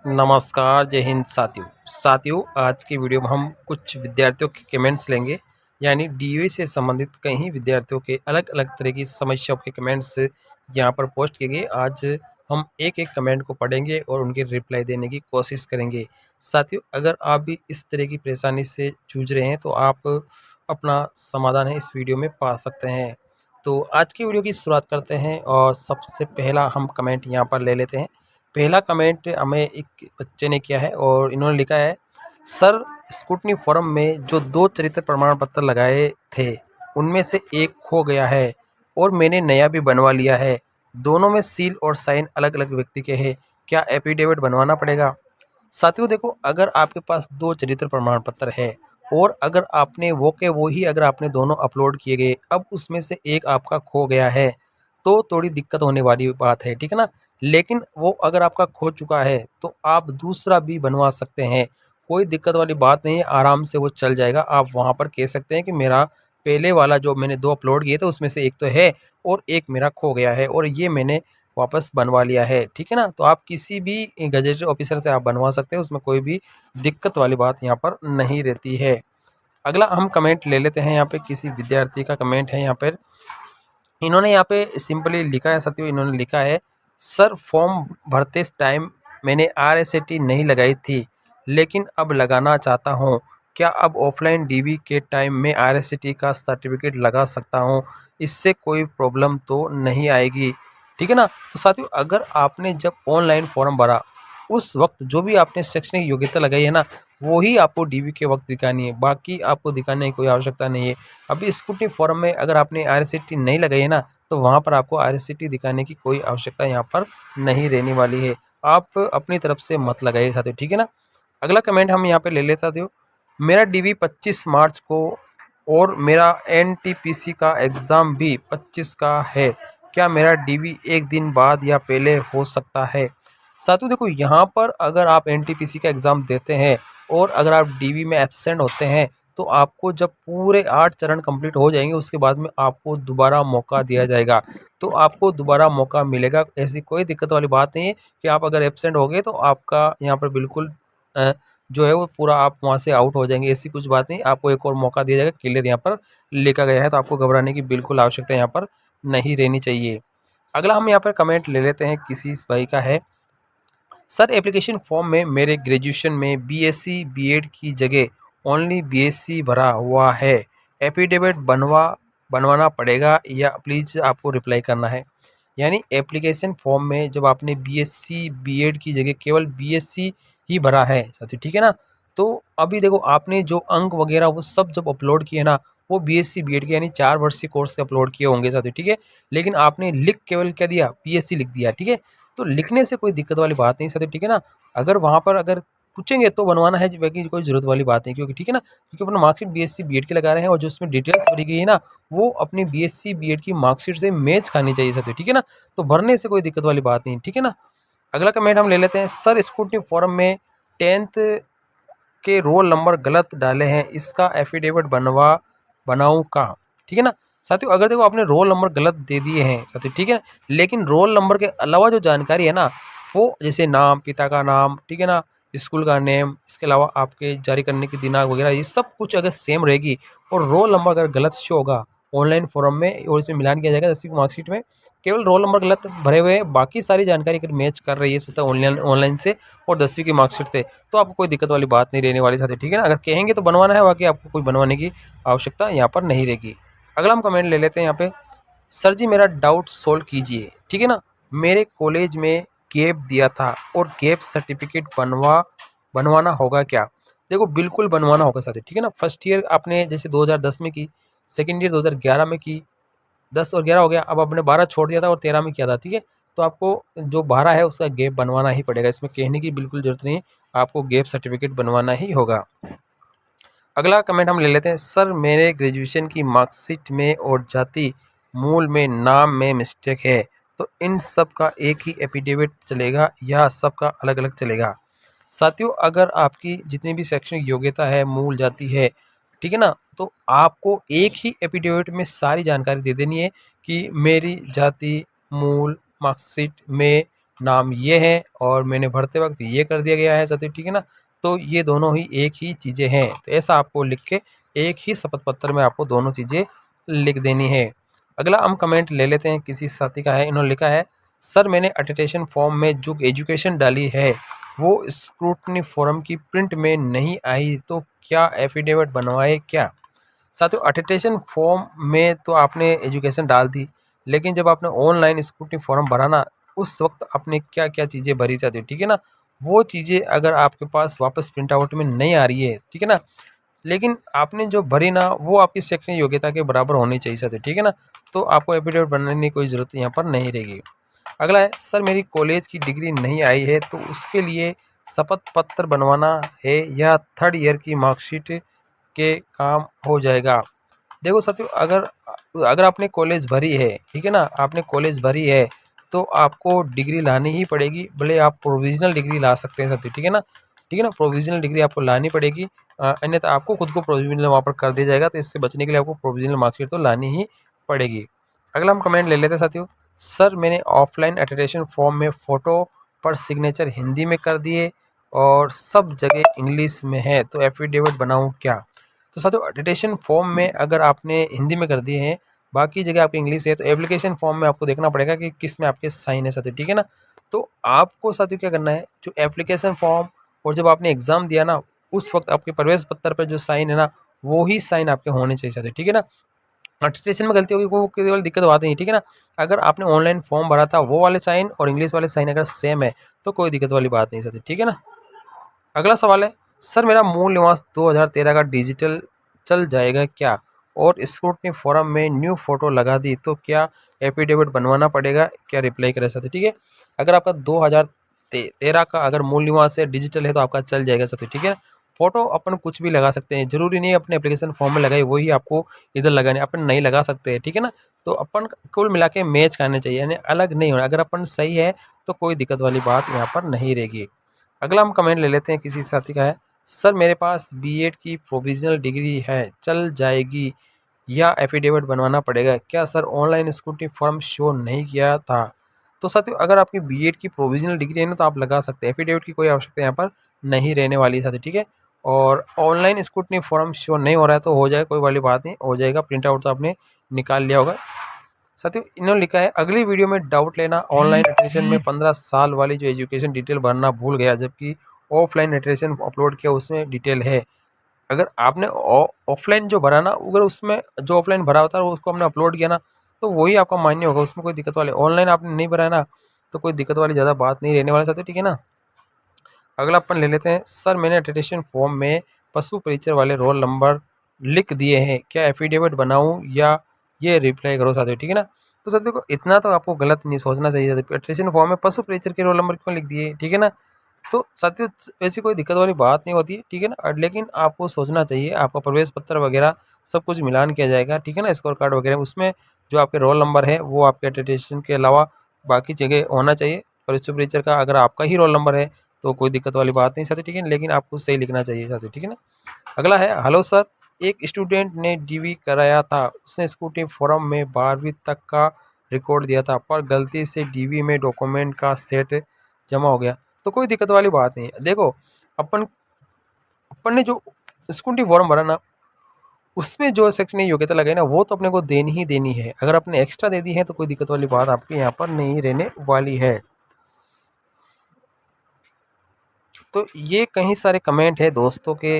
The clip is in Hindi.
नमस्कार, जय हिंद साथियों आज की वीडियो में हम कुछ विद्यार्थियों के कमेंट्स लेंगे। यानी डीयूई से संबंधित कई विद्यार्थियों के अलग अलग तरह की समस्याओं के कमेंट्स यहाँ पर पोस्ट किए गए। आज हम एक एक कमेंट को पढ़ेंगे और उनके रिप्लाई देने की कोशिश करेंगे। साथियों, अगर आप भी इस तरह की परेशानी से जूझ रहे हैं तो आप अपना समाधान है इस वीडियो में पा सकते हैं। तो आज की वीडियो की शुरुआत करते हैं और सबसे पहला हम कमेंट यहाँ पर ले लेते हैं। पहला कमेंट हमें एक बच्चे ने किया है और इन्होंने लिखा है, सर स्कूटनी फोरम में जो 2 चरित्र प्रमाण पत्र लगाए थे उनमें से एक खो गया है और मैंने नया भी बनवा लिया है। दोनों में सील और साइन अलग अलग व्यक्ति के हैं, क्या एफिडेविट बनवाना पड़ेगा? साथियों देखो, अगर आपके पास 2 चरित्र प्रमाण पत्र है और अगर आपने वो के वो ही अगर आपने दोनों अपलोड किए गए, अब उसमें से एक आपका खो गया है तो थोड़ी दिक्कत होने वाली बात है, ठीक है ना। लेकिन वो अगर आपका खो चुका है तो आप दूसरा भी बनवा सकते हैं, कोई दिक्कत वाली बात नहीं है, आराम से वो चल जाएगा। आप वहाँ पर कह सकते हैं कि मेरा पहले वाला जो मैंने 2 अपलोड किए थे उसमें से एक तो है और एक मेरा खो गया है और ये मैंने वापस बनवा लिया है, ठीक है ना। तो आप किसी भी गजेटेड ऑफिसर से आप बनवा सकते हैं, उसमें कोई भी दिक्कत वाली बात यहाँ पर नहीं रहती है। अगला हम कमेंट ले लेते हैं। यहाँ पे किसी विद्यार्थी का कमेंट है। यहाँ पर इन्होंने यहाँ पे सिंपली लिखा है, साथियों इन्होंने लिखा है, सर फॉर्म भरते टाइम मैंने आरएसएटी नहीं लगाई थी लेकिन अब लगाना चाहता हूँ, क्या अब ऑफलाइन डीबी के टाइम में आरएसएटी का सर्टिफिकेट लगा सकता हूँ? इससे कोई प्रॉब्लम तो नहीं आएगी, ठीक है ना। तो साथियों, अगर आपने जब ऑनलाइन फॉर्म भरा उस वक्त जो भी आपने शैक्षणिक योग्यता लगाई है ना, वो ही आपको डीबी के वक्त दिखानी है, बाकी आपको दिखाने की कोई आवश्यकता नहीं है। अभी स्कूटी फॉर्म में अगर आपने आरएससीटी नहीं लगाई है ना, तो वहाँ पर आपको आरएससीटी दिखाने की कोई आवश्यकता यहाँ पर नहीं रहने वाली है। आप अपनी तरफ से मत लगाइए साथियों, ठीक है ना। अगला कमेंट हम यहाँ पे ले लेते साथियों, मेरा डीवी 25 मार्च को और मेरा एनटीपीसी का एग्ज़ाम भी 25 का है, क्या मेरा डीवी एक दिन बाद या पहले हो सकता है? साथियों देखो, यहाँ पर अगर आप एनटीपीसी का एग्ज़ाम देते हैं और अगर आप डीवी में एब्सेंट होते हैं तो आपको जब पूरे 8 चरण कंप्लीट हो जाएंगे उसके बाद में आपको दोबारा मौका दिया जाएगा। तो आपको दोबारा मौका मिलेगा, ऐसी कोई दिक्कत वाली बात नहीं है कि आप अगर एब्सेंट हो गए तो आपका यहाँ पर बिल्कुल जो है वो पूरा आप वहाँ से आउट हो जाएंगे, ऐसी कुछ बात नहीं। आपको एक और मौका दिया जाएगा, क्लियर यहाँ पर लिखा गया है, तो आपको घबराने की बिल्कुल आवश्यकता यहाँ पर नहीं रहनी चाहिए। अगला हम यहाँ पर कमेंट ले लेते हैं, किसी भाई का है, सर एप्लीकेशन फॉर्म में मेरे ग्रेजुएशन में बीएससी बीएड की जगह ओनली बीएससी भरा हुआ है, एफिडेविट बनवाना पड़ेगा या प्लीज़ आपको रिप्लाई करना है। यानी एप्लीकेशन फॉर्म में जब आपने बीएससी बीएड की जगह केवल बीएससी ही भरा है साथियों, ठीक है ना। तो अभी देखो, आपने जो अंक वगैरह वो सब जब अपलोड किए ना, वो बीएससी बीएड के यानी 4 वर्षीय कोर्स के अपलोड किए होंगे साथियों, ठीक है। लेकिन आपने लिख केवल क्या दिया, बीएससी लिख दिया, ठीक है। तो लिखने से कोई दिक्कत वाली बात नहीं साथियों, ठीक है ना। अगर वहाँ पर अगर पूछेंगे तो बनवाना है, बाकी कोई ज़रूरत वाली बात नहीं, क्योंकि ठीक है ना, क्योंकि अपना मार्कशीट बीएससी बीएड की लगा रहे हैं और जो उसमें डिटेल्स भरी गई है ना, वो अपनी बीएससी बीएड की मार्कशीट से मैच खानी चाहिए साथियों, ठीक है ना। तो भरने से कोई दिक्कत वाली बात नहीं, ठीक है ना। अगला कमेंट हम ले लेते हैं, सर स्कूटनी फॉर्म में 10th के रोल नंबर गलत डाले हैं, इसका एफिडेविट बनाऊँ का, ठीक है ना। साथियों अगर देखो आपने रोल नंबर गलत दे दिए हैं साथियों, ठीक है, लेकिन रोल नंबर के अलावा जो जानकारी है ना, वो जैसे नाम, पिता का नाम, ठीक है ना, स्कूल का नेम, इसके अलावा आपके जारी करने की दिनांक वगैरह, ये सब कुछ अगर सेम रहेगी और रोल नंबर अगर गलत शो होगा ऑनलाइन फॉर्म में और इसमें मिलान किया जाएगा 10वीं की मार्कशीट में, केवल रोल नंबर गलत भरे हुए हैं, बाकी सारी जानकारी अगर मैच कर रही है सतह ऑनलाइन से और 10वीं की मार्कशीट से, तो आपको कोई दिक्कत वाली बात नहीं रहने वाली साथी, ठीक है ना। अगर कहेंगे तो बनवाना है, बाकी आपको कोई बनवाने की आवश्यकता यहाँ पर नहीं रहेगी। अगला हम कमेंट ले लेते हैं यहाँ पे, सर जी मेरा डाउट सोल्व कीजिए, ठीक है ना। मेरे कॉलेज में गैप दिया था और गैप सर्टिफिकेट बनवाना होगा क्या? देखो बिल्कुल बनवाना होगा साथी, ठीक है ना। फर्स्ट ईयर आपने जैसे 2010 में की, सेकेंड ईयर 2011 में की, 10 और 11 हो गया, अब आपने 12 छोड़ दिया था और 13 में किया था, ठीक है। तो आपको जो 12 है उसका गैप बनवाना ही पड़ेगा, इसमें कहने की बिल्कुल जरूरत नहीं, आपको गैप सर्टिफिकेट बनवाना ही होगा। अगला कमेंट हम ले लेते हैं, सर मेरे ग्रेजुएशन की मार्कशीट में और जाति मूल में नाम में मिस्टेक है, तो इन सब का एक ही एफिडेविट चलेगा या सब का अलग अलग चलेगा? साथियों अगर आपकी जितनी भी शैक्षणिक योग्यता है, मूल जाति है, ठीक है ना, तो आपको एक ही एफिडेविट में सारी जानकारी दे देनी है कि मेरी जाति मूल मार्कशीट में नाम ये है और मैंने भरते वक्त ये कर दिया गया है साथियों, ठीक है ना। तो ये दोनों ही एक ही चीज़ें हैं, तो ऐसा आपको लिख के एक ही शपथ पत्र में आपको दोनों चीज़ें लिख देनी है। अगला हम कमेंट ले लेते हैं, किसी साथी का है, इन्होंने लिखा है सर मैंने अटेस्टेशन फॉर्म में जो एजुकेशन डाली है वो स्क्रूटनी फॉर्म की प्रिंट में नहीं आई, तो क्या एफिडेविट बनवाए क्या। साथियों अटेस्टेशन फॉर्म में तो आपने एजुकेशन डाल दी, लेकिन जब आपने ऑनलाइन स्क्रूटनी फॉर्म भरा ना, उस वक्त आपने क्या क्या चीज़ें भरी जाती है, ठीक है ना। वो चीज़ें अगर आपके पास वापस प्रिंट आउट में नहीं आ रही है, ठीक है ना, लेकिन आपने जो भरी ना वो आपकी शैक्षणिक योग्यता के बराबर होनी चाहिए साथियों, ठीक है ना, तो आपको एफिडेविट बनाने की कोई ज़रूरत यहाँ पर नहीं रहेगी। अगला है सर मेरी कॉलेज की डिग्री नहीं आई है, तो उसके लिए शपथ पत्र बनवाना है या थर्ड ईयर की मार्कशीट के काम हो जाएगा। देखो साथियों अगर अगर आपने कॉलेज भरी है, ठीक है ना, आपने कॉलेज भरी है तो आपको डिग्री लानी ही पड़ेगी, भले आप प्रोविजनल डिग्री ला सकते हैं साथियों, ठीक है ना, ठीक है ना, प्रोविजनल डिग्री आपको लानी पड़ेगी, अन्यथा आपको खुद को प्रोविजनल वहाँ पर कर दिया जाएगा, तो इससे बचने के लिए आपको प्रोविजनल मार्कशीट तो लानी ही पड़ेगी। अगला हम कमेंट ले लेते हैं साथियों, सर मैंने ऑफलाइन अटेस्टेशन फॉर्म में फ़ोटो पर सिग्नेचर हिंदी में कर दिए और सब जगह इंग्लिश में है, तो एफिडेविट बनाऊँ क्या। तो साथियों अटेस्टेशन फॉर्म में अगर आपने हिंदी में कर दिए हैं, बाकी जगह आपकी इंग्लिश है, तो एप्लीकेशन फॉर्म में आपको देखना पड़ेगा कि किस में आपके साइन है साथियों, ठीक है ना। तो आपको साथियों क्या करना है, जो एप्लीकेशन फॉर्म और जब आपने एग्ज़ाम दिया ना, उस वक्त आपके प्रवेश पत्र पर जो साइन है ना, वो ही साइन आपके होने चाहिए साथियों, ठीक है ना। अटेस्टेशन में गलती होगी वो केवल दिक्कत बात नहीं, ठीक है ना। अगर आपने ऑनलाइन फॉर्म भरा था वो वाले साइन और इंग्लिश वाले साइन अगर सेम है तो कोई दिक्कत वाली बात नहीं साथियों, ठीक है ना। अगला सवाल है सर मेरा मूल निवास 2013 का डिजिटल चल जाएगा क्या, और स्क्रूटनी फॉर्म में न्यू फोटो लगा दी तो क्या एफिडेविट बनवाना पड़ेगा क्या, रिप्लाई करे साथी, ठीक है। अगर आपका 2013 का अगर मूल निवास है डिजिटल है तो आपका चल जाएगा साथी, ठीक है। फोटो अपन कुछ भी लगा सकते हैं, जरूरी नहीं है अपने एप्लीकेशन फॉर्म में लगाए वही आपको इधर लगाने, अपन नहीं लगा सकते हैं, ठीक है ना। तो अपन कुल मिला के मैच करने चाहिए, यानी अलग नहीं होना, अगर अपन सही है तो कोई दिक्कत वाली बात यहाँ पर नहीं रहेगी। अगला हम कमेंट ले लेते हैं, किसी साथी का है सर मेरे पास बीएड की प्रोविजनल डिग्री है चल जाएगी या एफिडेविट बनवाना पड़ेगा क्या, sir online scooty form show नहीं किया था। तो साथियों अगर आपकी बीएड की प्रोविजनल डिग्री है ना तो आप लगा सकते हैं, एफिडेविट की कोई आवश्यकता यहाँ पर नहीं रहने वाली साथी, ठीक है। और ऑनलाइन स्कूटनी फॉर्म शो नहीं हो रहा है तो हो जाए, कोई वाली बात नहीं, हो जाएगा, प्रिंट आउट तो आपने निकाल लिया होगा। साथियों इन्होंने लिखा है अगली वीडियो में डाउट लेना, ऑनलाइन एटेंशन में 15 साल वाली जो एजुकेशन डिटेल भरना भूल गया, जबकि ऑफलाइन एटेंशन अपलोड किया उसमें डिटेल है। अगर आपने ऑफलाइन जो भरा ना, अगर उसमें जो ऑफलाइन भरा होता है उसको हमने अपलोड किया ना तो वही आपका मान्य होगा, उसमें कोई दिक्कत वाली, ऑनलाइन आपने नहीं भरा है ना तो कोई दिक्कत वाली ज़्यादा बात नहीं रहने वाला साथियों, ठीक है ना। अगला अपन ले लेते हैं, सर मैंने अटेस्टेशन फॉर्म में पशु परिचय वाले रोल नंबर लिख दिए हैं, क्या एफिडेविट बनाऊं या ये रिप्लाई करो साथियों, ठीक है ना। तो साथियों को इतना तो आपको गलत नहीं सोचना चाहिए, अटेस्टेशन फॉर्म में पशु परिचय के रोल नंबर क्यों लिख दिए, ठीक है ना। तो साथियों ऐसी कोई दिक्कत वाली बात नहीं होती है, ठीक है ना, लेकिन आपको सोचना चाहिए, आपका प्रवेश पत्र वगैरह सब कुछ मिलान किया जाएगा, ठीक है ना, स्कोर कार्ड वगैरह उसमें जो आपके रोल नंबर है वो आपके अटेस्टेशन के अलावा बाकी जगह होना चाहिए। पशु परिचय का अगर आपका ही रोल नंबर है तो कोई दिक्कत वाली बात नहीं साथी, ठीक है, लेकिन आपको सही लिखना चाहिए साथी, ठीक है ना। अगला है हेलो सर, एक स्टूडेंट ने डीवी कराया था, उसने स्कूटी फॉर्म में 12वीं तक का रिकॉर्ड दिया था पर गलती से डीवी में डॉक्यूमेंट का सेट जमा हो गया, तो कोई दिक्कत वाली बात नहीं है। देखो अपन अपन ने जो स्कूटी फॉर्म भरा ना उसमें जो सेक्शन योग्यता लगाई ना वो तो अपने को देनी ही देनी है, अगर आपने एक्स्ट्रा दे दी है तो कोई दिक्कत वाली बात आपके यहाँ पर नहीं रहने वाली है। तो ये कई सारे कमेंट है दोस्तों के